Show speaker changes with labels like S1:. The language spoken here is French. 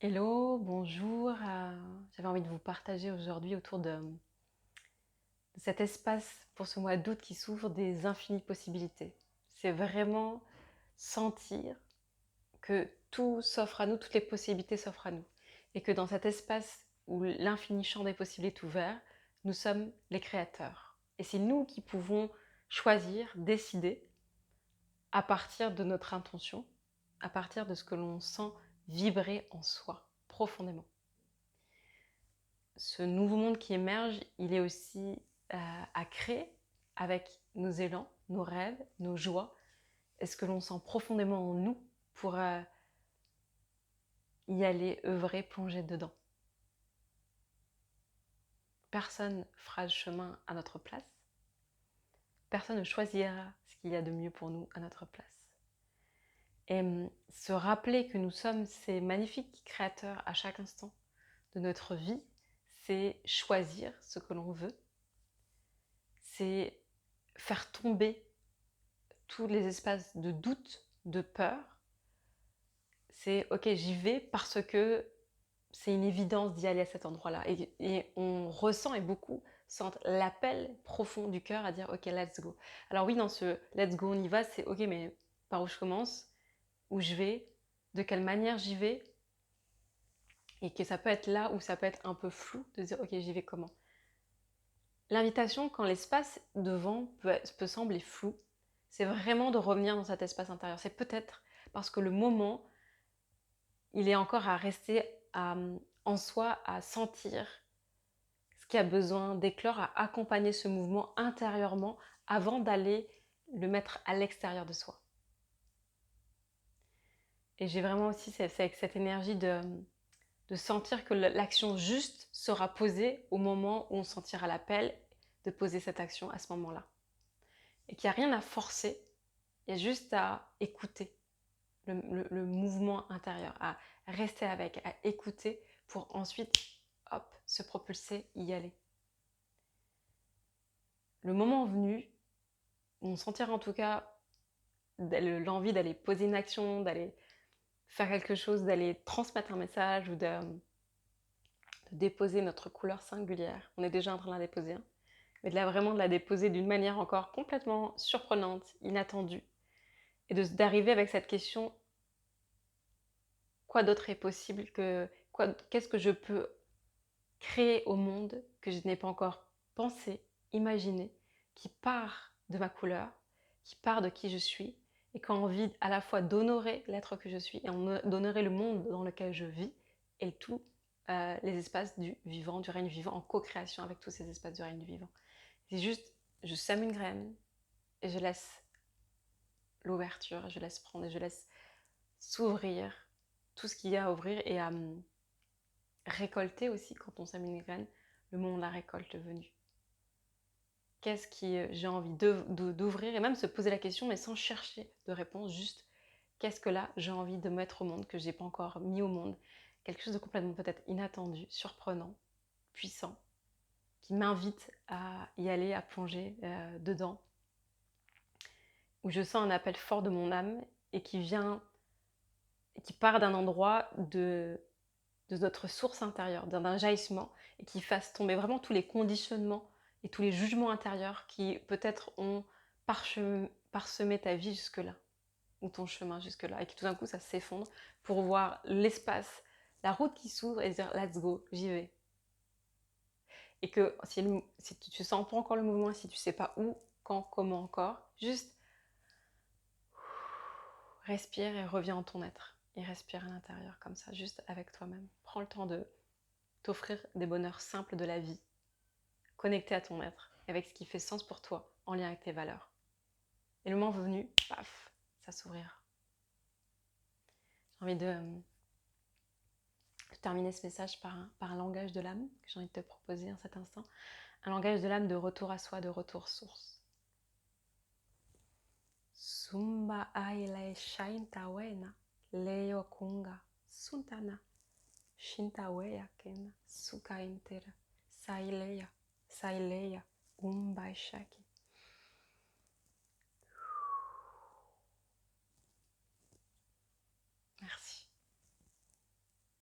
S1: Hello, bonjour. J'avais envie de vous partager aujourd'hui autour de cet espace pour ce mois d'août qui s'ouvre des infinies possibilités. C'est vraiment sentir que tout s'offre à nous, toutes les possibilités s'offrent à nous. Et que dans cet espace où l'infini champ des possibles est ouvert, nous sommes les créateurs. Et c'est nous qui pouvons choisir, décider à partir de notre intention, à partir de ce que l'on sent vibrer en soi profondément. Ce nouveau monde qui émerge, il est aussi à créer avec nos élans, nos rêves, nos joies, et ce que l'on sent profondément en nous pour y aller, œuvrer, plonger dedans. Personne ne fera le chemin à notre place. Personne ne choisira ce qu'il y a de mieux pour nous à notre place. Et se rappeler que nous sommes ces magnifiques créateurs à chaque instant de notre vie, c'est choisir ce que l'on veut, c'est faire tomber tous les espaces de doute, de peur. C'est ok, j'y vais parce que c'est une évidence d'y aller à cet endroit-là. Et on ressent, et beaucoup sentent l'appel profond du cœur à dire ok, let's go. Alors oui, dans ce let's go, on y va, c'est ok, mais par où je commence, où je vais, de quelle manière j'y vais, et que ça peut être là ou ça peut être un peu flou, de dire ok, j'y vais comment. L'invitation, quand l'espace devant peut sembler flou, c'est vraiment de revenir dans cet espace intérieur. C'est peut-être parce que le moment, il est encore à rester en soi, à sentir ce qui a besoin d'éclore, à accompagner ce mouvement intérieurement avant d'aller le mettre à l'extérieur de soi. Et j'ai vraiment aussi cette énergie de sentir que l'action juste sera posée au moment où on sentira l'appel de poser cette action à ce moment-là. Et qu'il n'y a rien à forcer, il y a juste à écouter le mouvement intérieur, à rester avec, à écouter pour ensuite, hop, se propulser, y aller. Le moment venu, on sentira en tout cas l'envie d'aller poser une action, d'aller faire quelque chose, d'aller transmettre un message ou de déposer notre couleur singulière. On est déjà en train de la déposer, hein, mais vraiment de la déposer d'une manière encore complètement surprenante, inattendue, et d'arriver avec cette question: quoi d'autre est possible que qu'est-ce que je peux créer au monde que je n'ai pas encore pensé, imaginé, qui part de ma couleur, qui part de qui je suis, et qui a envie à la fois d'honorer l'être que je suis et d'honorer le monde dans lequel je vis et tous les espaces du vivant, du règne du vivant, en co-création avec tous ces espaces du règne du vivant. C'est juste, je sème une graine et je laisse l'ouverture, je laisse prendre et je laisse s'ouvrir tout ce qu'il y a à ouvrir et à récolter aussi. Quand on sème une graine, le moment de la récolte venue. Qu'est-ce que j'ai envie d'ouvrir, et même se poser la question mais sans chercher de réponse, juste qu'est-ce que là j'ai envie de mettre au monde que j'ai pas encore mis au monde, quelque chose de complètement peut-être inattendu, surprenant, puissant, qui m'invite à y aller, à plonger dedans, où je sens un appel fort de mon âme et qui part d'un endroit de notre source intérieure, d'un jaillissement, et qui fasse tomber vraiment tous les conditionnements et tous les jugements intérieurs qui peut-être ont parsemé ta vie jusque-là, ou ton chemin jusque-là, et que tout d'un coup ça s'effondre pour voir l'espace, la route qui s'ouvre et dire let's go, j'y vais. Et que si tu sens pas encore le mouvement, si tu sais pas où, quand, comment encore, juste respire et reviens en ton être. Et respire à l'intérieur comme ça, juste avec toi-même. Prends le temps de t'offrir des bonheurs simples de la vie, connecté à ton être, avec ce qui fait sens pour toi, en lien avec tes valeurs. Et le moment venu, paf, ça s'ouvrira. J'ai envie de terminer ce message par un langage de l'âme que j'ai envie de te proposer en cet instant. Un langage de l'âme de retour à soi, de retour source. Sumba aile shainta wena, leyo kunga, suntana, shinta weya kena, suka intera, saileya, umba shaki.